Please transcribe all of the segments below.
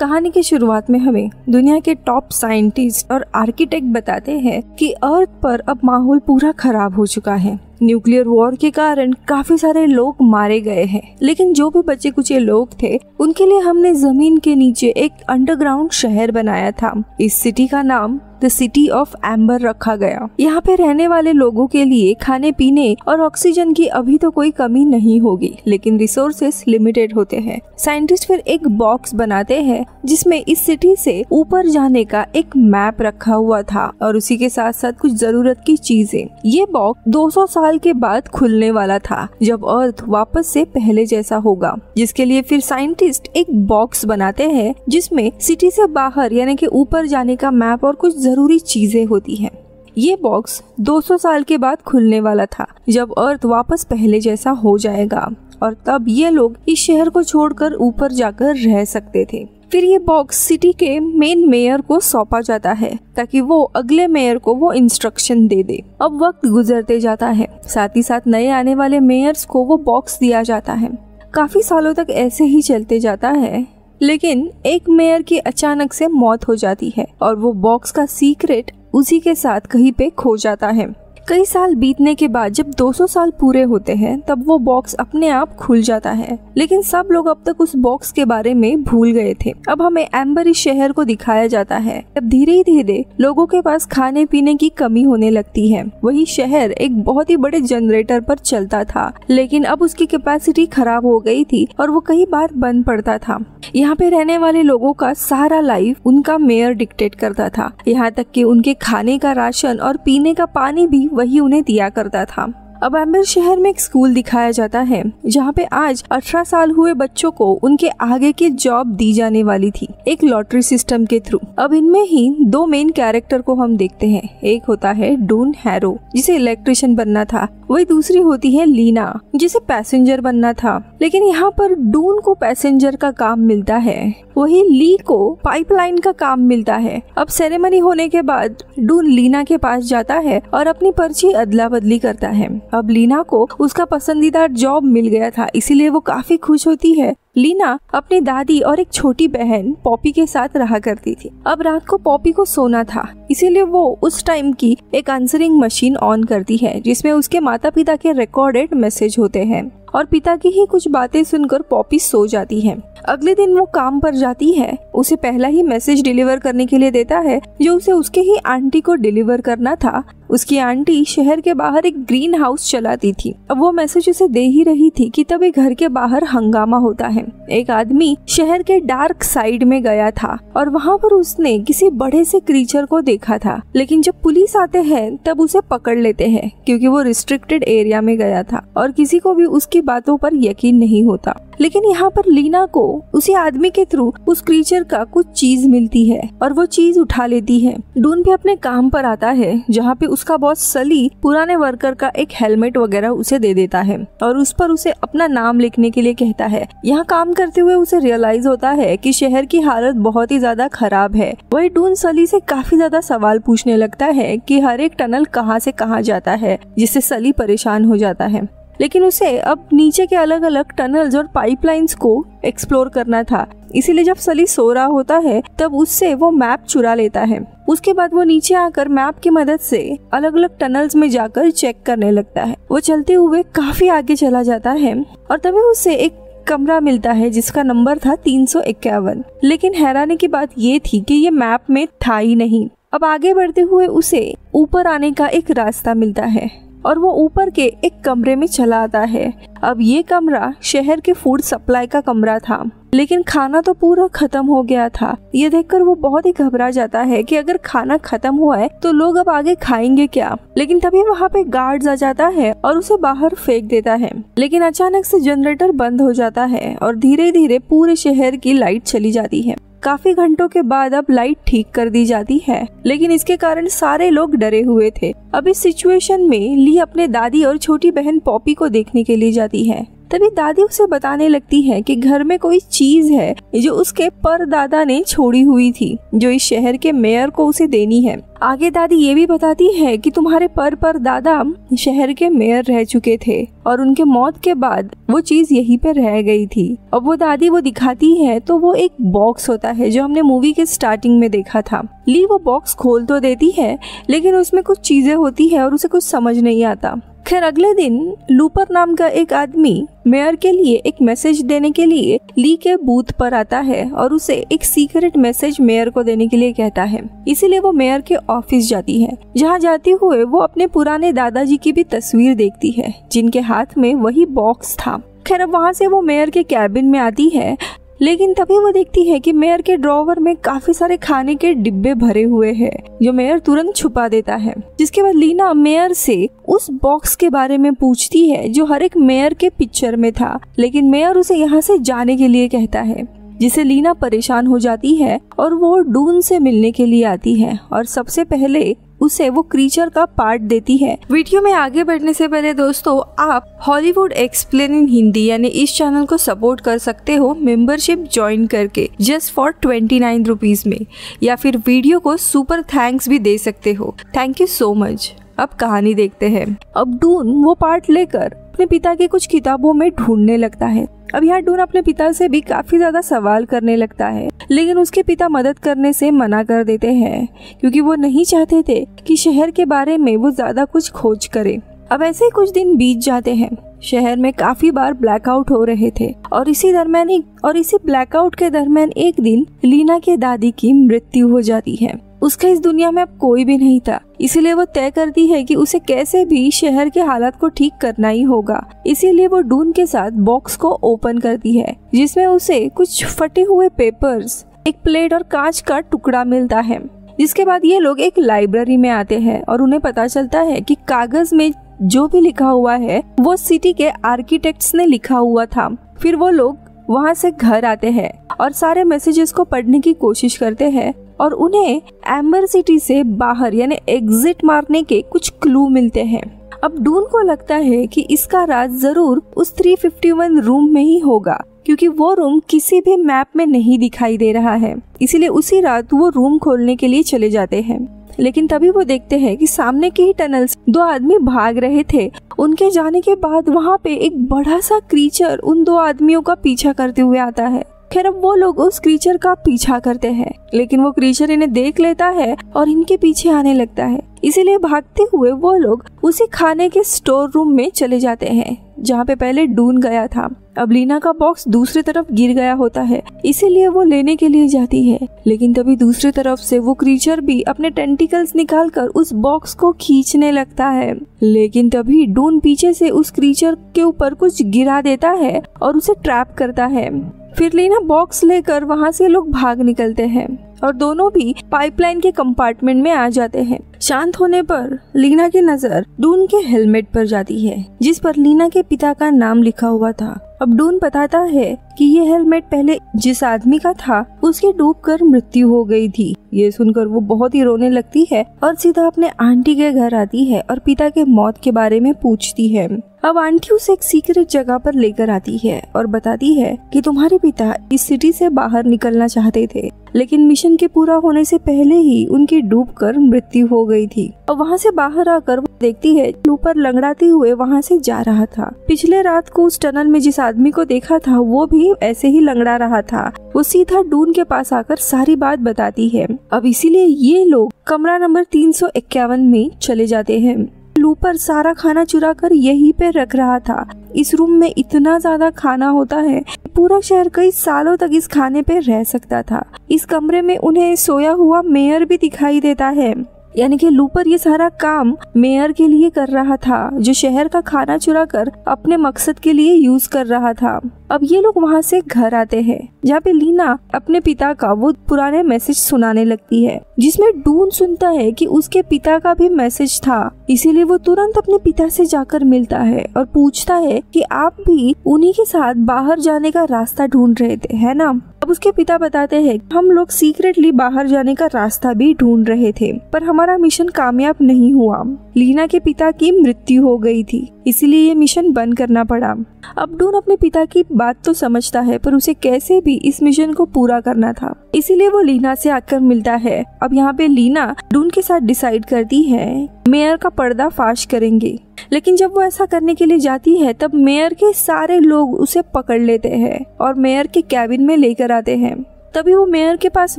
कहानी की शुरुआत में हमें दुनिया के टॉप साइंटिस्ट और आर्किटेक्ट बताते हैं कि अर्थ पर अब माहौल पूरा खराब हो चुका है। न्यूक्लियर वॉर के कारण काफी सारे लोग मारे गए हैं, लेकिन जो भी बचे कुचे लोग थे उनके लिए हमने जमीन के नीचे एक अंडरग्राउंड शहर बनाया था। इस सिटी का नाम द सिटी ऑफ एम्बर रखा गया। यहाँ पे रहने वाले लोगों के लिए खाने पीने और ऑक्सीजन की अभी तो कोई कमी नहीं होगी, लेकिन रिसोर्सेस लिमिटेड होते हैं। साइंटिस्ट फिर एक बॉक्स बनाते हैं जिसमें इस सिटी से ऊपर जाने का एक मैप रखा हुआ था और उसी के साथ साथ कुछ जरूरत की चीजें। ये बॉक्स 200 साल के बाद खुलने वाला था, जब अर्थ वापस से पहले जैसा होगा, जिसके लिए फिर साइंटिस्ट एक बॉक्स बनाते हैं जिसमें सिटी से बाहर यानी कि ऊपर जाने का मैप और कुछ जरूरी चीजें होती हैं। ये बॉक्स 200 साल के बाद खुलने वाला था, जब अर्थ वापस पहले जैसा हो जाएगा, और तब ये लोग इस शहर को छोड़कर ऊपर जाकर रह सकते थे। फिर ये बॉक्स सिटी के मेन मेयर को सौंपा जाता है ताकि वो अगले मेयर को वो इंस्ट्रक्शन दे दे। अब वक्त गुजरते जाता है, साथ ही साथ नए आने वाले मेयर्स को वो बॉक्स दिया जाता है। काफी सालों तक ऐसे ही चलते जाता है, लेकिन एक मेयर की अचानक से मौत हो जाती है और वो बॉक्स का सीक्रेट उसी के साथ कहीं पे खो जाता है। कई साल बीतने के बाद जब 200 साल पूरे होते हैं तब वो बॉक्स अपने आप खुल जाता है, लेकिन सब लोग अब तक उस बॉक्स के बारे में भूल गए थे। अब हमें एम्बर इस शहर को दिखाया जाता है। अब धीरे धीरे लोगों के पास खाने पीने की कमी होने लगती है। वही शहर एक बहुत ही बड़े जनरेटर पर चलता था, लेकिन अब उसकी कैपेसिटी खराब हो गई थी और वो कई बार बंद पड़ता था। यहाँ पे रहने वाले लोगों का सारा लाइफ उनका मेयर डिक्टेट करता था, यहाँ तक कि उनके खाने का राशन और पीने का पानी भी वही उन्हें दिया करता था। अब एम्बर शहर में एक स्कूल दिखाया जाता है जहाँ पे आज 18 साल हुए बच्चों को उनके आगे की जॉब दी जाने वाली थी, एक लॉटरी सिस्टम के थ्रू। अब इनमें ही दो मेन कैरेक्टर को हम देखते हैं। एक होता है डून हैरो, जिसे इलेक्ट्रिशियन बनना था, वही दूसरी होती है लीना, जिसे पैसेंजर बनना था। लेकिन यहाँ पर डून को पैसेंजर का काम मिलता है, वही ली को पाइपलाइन का काम मिलता है। अब सेरेमनी होने के बाद डून लीना के पास जाता है और अपनी पर्ची अदला बदली करता है। अब लीना को उसका पसंदीदा जॉब मिल गया था, इसीलिए वो काफी खुश होती है। लीना अपनी दादी और एक छोटी बहन पॉपी के साथ रहा करती थी। अब रात को पॉपी को सोना था, इसीलिए वो उस टाइम की एक आंसरिंग मशीन ऑन करती है जिसमें उसके माता पिता के रिकॉर्डेड मैसेज होते हैं, और पिता की ही कुछ बातें सुनकर पॉपी सो जाती है। अगले दिन वो काम पर जाती है, उसे पहला ही मैसेज डिलीवर करने के लिए देता है जो उसे उसके ही आंटी को डिलीवर करना था। उसकी आंटी शहर के बाहर एक ग्रीन हाउस चलाती थी। अब वो मैसेज उसे दे ही रही थी कि तभी घर के बाहर हंगामा होता है। एक आदमी शहर के डार्क साइड में गया था और वहाँ पर उसने किसी बड़े से क्रीचर को देखा था, लेकिन जब पुलिस आते हैं तब उसे पकड़ लेते हैं क्योंकि वो रिस्ट्रिक्टेड एरिया में गया था और किसी को भी उसकी बातों पर यकीन नहीं होता। लेकिन यहाँ पर लीना को उसी आदमी के थ्रू उस क्रीचर का कुछ चीज मिलती है और वो चीज उठा लेती है। डून भी अपने काम पर आता है जहाँ पे उसका बॉस सली पुराने वर्कर का एक हेलमेट वगैरह उसे दे देता है और उस पर उसे अपना नाम लिखने के लिए कहता है। यहाँ काम करते हुए उसे रियलाइज होता है कि शहर की हालत बहुत ही ज्यादा खराब है। वही डून सली से काफी ज्यादा सवाल पूछने लगता है कि हर एक टनल कहाँ से कहाँ जाता है, जिससे सली परेशान हो जाता है। लेकिन उसे अब नीचे के अलग अलग टनल्स और पाइपलाइंस को एक्सप्लोर करना था, इसीलिए जब सली सो रहा होता है तब उससे वो मैप चुरा लेता है। उसके बाद वो नीचे आकर मैप की मदद से अलग अलग टनल्स में जाकर चेक करने लगता है। वो चलते हुए काफी आगे चला जाता है और तभी उसे एक कमरा मिलता है जिसका नंबर था 351। लेकिन हैरानी की बात ये थी कि ये मैप में था ही नहीं। अब आगे बढ़ते हुए उसे ऊपर आने का एक रास्ता मिलता है और वो ऊपर के एक कमरे में चला आता है। अब ये कमरा शहर के फूड सप्लाई का कमरा था, लेकिन खाना तो पूरा खत्म हो गया था। ये देखकर वो बहुत ही घबरा जाता है कि अगर खाना खत्म हुआ है तो लोग अब आगे खाएंगे क्या। लेकिन तभी वहाँ पे गार्ड्स आ जाता है और उसे बाहर फेंक देता है। लेकिन अचानक से जनरेटर बंद हो जाता है और धीरे धीरे पूरे शहर की लाइट चली जाती है। काफी घंटों के बाद अब लाइट ठीक कर दी जाती है, लेकिन इसके कारण सारे लोग डरे हुए थे। अब इस सिचुएशन में ली अपने दादी और छोटी बहन पॉपी को देखने के लिए जाती है, तभी दादी उसे बताने लगती है कि घर में कोई चीज है जो उसके परदादा ने छोड़ी हुई थी, जो इस शहर के मेयर को उसे देनी है। आगे दादी ये भी बताती है कि तुम्हारे परदादा शहर के मेयर रह चुके थे और उनके मौत के बाद वो चीज यहीं पे रह गई थी। अब वो दादी वो दिखाती है तो वो एक बॉक्स होता है जो हमने मूवी के स्टार्टिंग में देखा था। ली वो बॉक्स खोल तो देती है लेकिन उसमें कुछ चीजें होती है और उसे कुछ समझ नहीं आता। खैर अगले दिन लूपर नाम का एक आदमी मेयर के लिए एक मैसेज देने के लिए ली के बूथ पर आता है और उसे एक सीक्रेट मैसेज मेयर को देने के लिए कहता है। इसीलिए वो मेयर के ऑफिस जाती है, जहाँ जाते हुए वो अपने पुराने दादाजी की भी तस्वीर देखती है जिनके हाथ में वही बॉक्स था। खैर अब वहाँ से वो मेयर के कैबिन में आती है, लेकिन तभी वो देखती है कि मेयर के ड्रॉवर में काफी सारे खाने के डिब्बे भरे हुए हैं, जो मेयर तुरंत छुपा देता है। जिसके बाद लीना मेयर से उस बॉक्स के बारे में पूछती है जो हर एक मेयर के पिक्चर में था, लेकिन मेयर उसे यहाँ से जाने के लिए कहता है, जिसे लीना परेशान हो जाती है और वो डून से मिलने के लिए आती है और सबसे पहले उसे वो क्रीचर का पार्ट देती है। वीडियो में आगे बढ़ने से पहले दोस्तों, आप हॉलीवुड एक्सप्लेन इन हिंदी यानी इस चैनल को सपोर्ट कर सकते हो मेंबरशिप ज्वाइन करके जस्ट फॉर 29 रुपीज में, या फिर वीडियो को सुपर थैंक्स भी दे सकते हो। Thank you so much. अब कहानी देखते हैं। अब डून वो पार्ट लेकर अपने पिता की कुछ किताबों में ढूंढने लगता है। अब यहाँ डून अपने पिता से भी काफी ज्यादा सवाल करने लगता है, लेकिन उसके पिता मदद करने से मना कर देते हैं क्योंकि वो नहीं चाहते थे कि शहर के बारे में वो ज्यादा कुछ खोज करे। अब ऐसे ही कुछ दिन बीत जाते हैं। शहर में काफी बार ब्लैकआउट हो रहे थे और इसी ब्लैकआउट के दरमियान एक दिन लीना के दादी की मृत्यु हो जाती है। उसका इस दुनिया में अब कोई भी नहीं था, इसीलिए वो तय करती है कि उसे कैसे भी शहर के हालात को ठीक करना ही होगा। इसीलिए वो डून के साथ बॉक्स को ओपन करती है, जिसमें उसे कुछ फटे हुए पेपर्स, एक प्लेट और कांच का टुकड़ा मिलता है। जिसके बाद ये लोग एक लाइब्रेरी में आते हैं और उन्हें पता चलता है कि कागज में जो भी लिखा हुआ है वो सिटी के आर्किटेक्ट्स ने लिखा हुआ था। फिर वो लोग वहाँ से घर आते हैं और सारे मैसेजेस को पढ़ने की कोशिश करते हैं और उन्हें एम्बर सिटी से बाहर यानी एग्जिट मारने के कुछ क्लू मिलते हैं। अब डून को लगता है कि इसका राज जरूर उस 351 रूम में ही होगा, क्योंकि वो रूम किसी भी मैप में नहीं दिखाई दे रहा है। इसीलिए उसी रात वो रूम खोलने के लिए चले जाते हैं, लेकिन तभी वो देखते हैं कि सामने के ही टनल से 2 आदमी भाग रहे थे। उनके जाने के बाद वहाँ पे एक बड़ा सा क्रीचर उन 2 आदमियों का पीछा करते हुए आता है। खैर अब वो लोग उस क्रीचर का पीछा करते हैं, लेकिन वो क्रीचर इन्हें देख लेता है और इनके पीछे आने लगता है। इसीलिए भागते हुए वो लोग उसी खाने के स्टोर रूम में चले जाते हैं जहाँ पे पहले डून गया था। अब लीना का बॉक्स दूसरी तरफ गिर गया होता है, इसीलिए वो लेने के लिए जाती है, लेकिन तभी दूसरी तरफ से वो क्रीचर भी अपने टेंटिकल्स निकालकर उस बॉक्स को खींचने लगता है। लेकिन तभी डून पीछे से उस क्रीचर के ऊपर कुछ गिरा देता है और उसे ट्रैप करता है। फिर लीना बॉक्स लेकर वहाँ से लोग भाग निकलते हैं और दोनों भी पाइपलाइन के कंपार्टमेंट में आ जाते हैं। शांत होने पर लीना की नजर डून के हेलमेट पर जाती है, जिस पर लीना के पिता का नाम लिखा हुआ था। अब डून बताता है कि ये हेलमेट पहले जिस आदमी का था उसकी डूबकर मृत्यु हो गई थी। ये सुनकर वो बहुत ही रोने लगती है और सीधा अपने आंटी के घर आती है और पिता के मौत के बारे में पूछती है। अब आंटी उसे एक सीक्रेट जगह पर लेकर आती है और बताती है कि तुम्हारे पिता इस सिटी से बाहर निकलना चाहते थे, लेकिन मिशन के पूरा होने से पहले ही उनकी डूबकर मृत्यु हो गई थी। और वहाँ से बाहर आकर वो देखती है लूपर लंगड़ाते हुए वहाँ से जा रहा था। पिछले रात को उस टनल में जिस आदमी को देखा था वो भी ऐसे ही लंगड़ा रहा था। वो सीधा डून के पास आकर सारी बात बताती है। अब इसीलिए ये लोग कमरा नंबर 351 में चले जाते हैं। लूपर सारा खाना चुरा कर यहीं पे रख रहा था। इस रूम में इतना ज्यादा खाना होता है, पूरा शहर कई सालों तक इस खाने पे रह सकता था। इस कमरे में उन्हें सोया हुआ मेयर भी दिखाई देता है, यानी कि लूपर ये सारा काम मेयर के लिए कर रहा था, जो शहर का खाना चुरा कर अपने मकसद के लिए यूज कर रहा था। अब ये लोग वहाँ से घर आते हैं, जहाँ पे लीना अपने पिता का वो पुराने मैसेज सुनाने लगती है, जिसमें डून सुनता है कि उसके पिता का भी मैसेज था। इसीलिए वो तुरंत अपने पिता से जाकर मिलता है और पूछता है कि आप भी उन्हीं के साथ बाहर जाने का रास्ता ढूंढ रहे थे, है ना। अब उसके पिता बताते हैं हम लोग सीक्रेटली बाहर जाने का रास्ता भी ढूंढ रहे थे, पर हमारा मिशन कामयाब नहीं हुआ। लीना के पिता की मृत्यु हो गई थी, इसीलिए ये मिशन बंद करना पड़ा। अब डून अपने पिता की बात तो समझता है, पर उसे कैसे भी इस मिशन को पूरा करना था, इसीलिए वो लीना से आकर मिलता है। अब यहाँ पे लीना डून के साथ डिसाइड करती है मेयर का पर्दा फाश करेंगे, लेकिन जब वो ऐसा करने के लिए जाती है तब मेयर के सारे लोग उसे पकड़ लेते हैं और मेयर के कैबिन में लेकर आते हैं। तभी वो मेयर के पास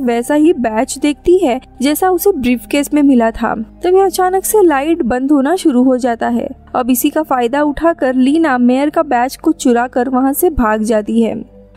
वैसा ही बैच देखती है जैसा उसे ब्रीफकेस में मिला था। तभी अचानक से लाइट बंद होना शुरू हो जाता है। अब इसी का फायदा उठाकर लीना मेयर का बैच को चुरा कर वहाँ से भाग जाती है।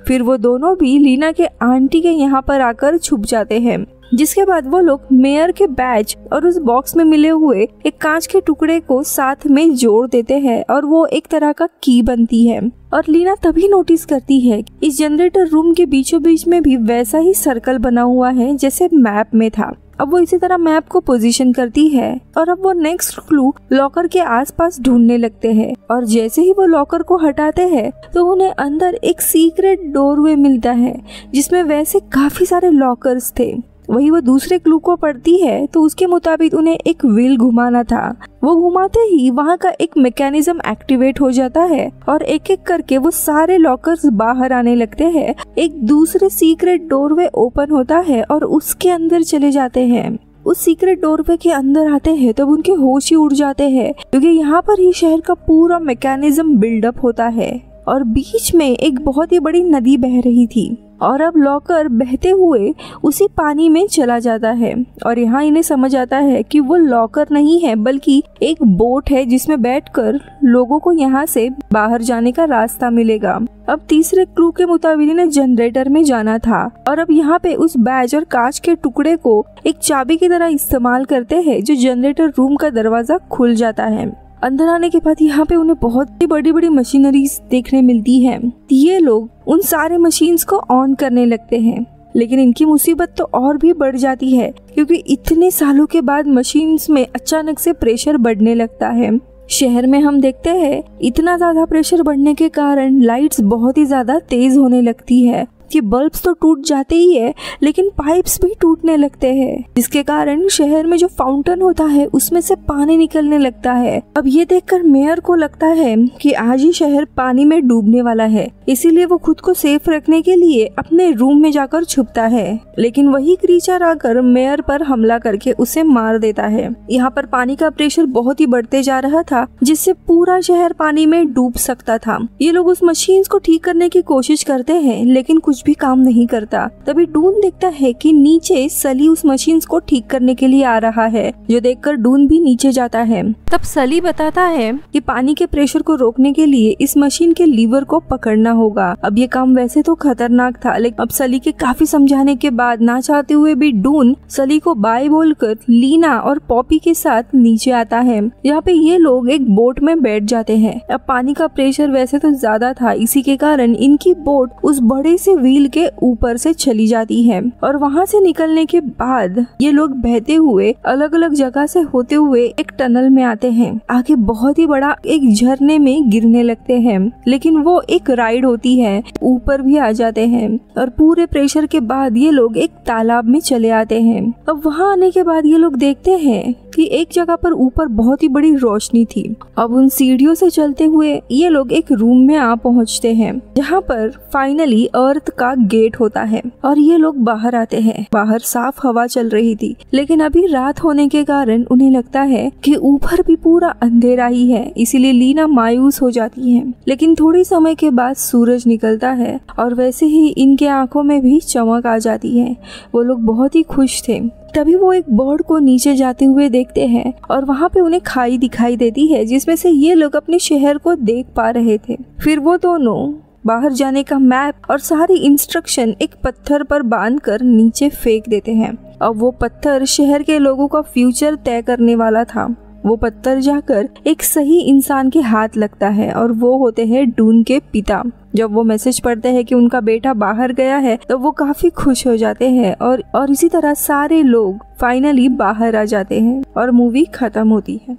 फिर वो दोनों भी लीना के आंटी के यहाँ पर आकर छुप जाते हैं, जिसके बाद वो लोग मेयर के बैच और उस बॉक्स में मिले हुए एक कांच के टुकड़े को साथ में जोड़ देते हैं और वो एक तरह का की बनती है। और लीना तभी नोटिस करती है कि इस जनरेटर रूम के बीचों बीच में भी वैसा ही सर्कल बना हुआ है जैसे मैप में था। अब वो इसी तरह मैप को पोजीशन करती है और अब वो नेक्स्ट क्लू लॉकर के आसपास ढूंढने लगते हैं। और जैसे ही वो लॉकर को हटाते हैं तो उन्हें अंदर एक सीक्रेट डोरवे मिलता है, जिसमें वैसे काफी सारे लॉकर्स थे। वही वो दूसरे क्लू को पढ़ती है तो उसके मुताबिक उन्हें एक व्हील घुमाना था। वो घुमाते ही वहाँ का एक मैकेनिज्म एक्टिवेट हो जाता है और एक एक करके वो सारे लॉकर्स बाहर आने लगते हैं। एक दूसरे सीक्रेट डोरवे ओपन होता है और उसके अंदर चले जाते हैं। उस सीक्रेट डोरवे के अंदर आते हैं तब उनके होश ही उड़ जाते हैं, क्योंकि यहाँ पर ही शहर का पूरा मैकेनिज्म बिल्डअप होता है और बीच में एक बहुत ही बड़ी नदी बह रही थी और अब लॉकर बहते हुए उसी पानी में चला जाता है। और यहाँ इन्हें समझ आता है कि वो लॉकर नहीं है बल्कि एक बोट है, जिसमें बैठकर लोगों को यहाँ से बाहर जाने का रास्ता मिलेगा। अब तीसरे क्लू के मुताबिक इन्हें जनरेटर में जाना था और अब यहाँ पे उस बैच और कांच के टुकड़े को एक चाबी की तरह इस्तेमाल करते हैं, जो जनरेटर रूम का दरवाजा खुल जाता है। अंदर आने के बाद यहाँ पे उन्हें बहुत ही बड़ी बड़ी मशीनरीज देखने मिलती है। ये लोग उन सारे मशीन्स को ऑन करने लगते हैं, लेकिन इनकी मुसीबत तो और भी बढ़ जाती है, क्योंकि इतने सालों के बाद मशीन्स में अचानक से प्रेशर बढ़ने लगता है। शहर में हम देखते हैं इतना ज्यादा प्रेशर बढ़ने के कारण लाइट्स बहुत ही ज्यादा तेज होने लगती है कि बल्ब्स तो टूट जाते ही है, लेकिन पाइप्स भी टूटने लगते हैं, जिसके कारण शहर में जो फाउंटेन होता है उसमें से पानी निकलने लगता है। अब ये देखकर मेयर को लगता है कि आज ही शहर पानी में डूबने वाला है, इसीलिए वो खुद को सेफ रखने के लिए अपने रूम में जाकर छुपता है। लेकिन वही क्रीचर आकर मेयर पर हमला करके उसे मार देता है। यहाँ पर पानी का प्रेशर बहुत ही बढ़ते जा रहा था, जिससे पूरा शहर पानी में डूब सकता था। ये लोग उस मशीन को ठीक करने की कोशिश करते हैं, लेकिन कुछ भी काम नहीं करता। तभी डून देखता है कि नीचे सली उस मशीन को ठीक करने के लिए आ रहा है, जो देखकर डून भी नीचे जाता है। तब सली बताता है कि पानी के प्रेशर को रोकने के लिए इस मशीन के लीवर को पकड़ना होगा। अब ये काम वैसे तो खतरनाक था, लेकिन अब सली के काफी समझाने के बाद ना चाहते हुए भी डून सली को बाय बोलकर लीना और पॉपी के साथ नीचे आता है। यहाँ पे ये लोग एक बोट में बैठ जाते हैं। अब पानी का प्रेशर वैसे तो ज्यादा था, इसी के कारण इनकी बोट उस बड़े से व्हील के ऊपर से चली जाती है और वहाँ से निकलने के बाद ये लोग बहते हुए अलग अलग जगह से होते हुए एक टनल में आते हैं। आगे बहुत ही बड़ा एक झरने में गिरने लगते हैं, लेकिन वो एक राइड होती है, ऊपर भी आ जाते हैं और पूरे प्रेशर के बाद ये लोग एक तालाब में चले आते हैं। अब वहाँ आने के बाद ये लोग देखते हैं कि एक जगह पर ऊपर बहुत ही बड़ी रोशनी थी। अब उन सीढ़ियों से चलते हुए ये लोग एक रूम में आ पहुँचते हैं, जहाँ पर फाइनली अर्थ का गेट होता है और ये लोग बाहर आते हैं। बाहर साफ हवा चल रही थी, लेकिन अभी रात होने के कारण उन्हें लगता है कि ऊपर भी पूरा अंधेरा ही है, इसीलिए लीना मायूस हो जाती है। लेकिन थोड़ी समय के बाद सूरज निकलता है और वैसे ही इनके आंखों में भी चमक आ जाती है। वो लोग बहुत ही खुश थे। तभी वो एक बर्ड को नीचे जाते हुए देखते हैं और वहाँ पे उन्हें खाई दिखाई देती है, जिसमें से ये लोग अपने शहर को देख पा रहे थे। फिर वो दोनों बाहर जाने का मैप और सारी इंस्ट्रक्शन एक पत्थर पर बांधकर नीचे फेंक देते हैं। अब वो पत्थर शहर के लोगों का फ्यूचर तय करने वाला था। वो पत्थर जाकर एक सही इंसान के हाथ लगता है और वो होते हैं डून के पिता। जब वो मैसेज पढ़ते हैं कि उनका बेटा बाहर गया है तो वो काफी खुश हो जाते हैं और इसी तरह सारे लोग फाइनली बाहर आ जाते हैं और मूवी खत्म होती है।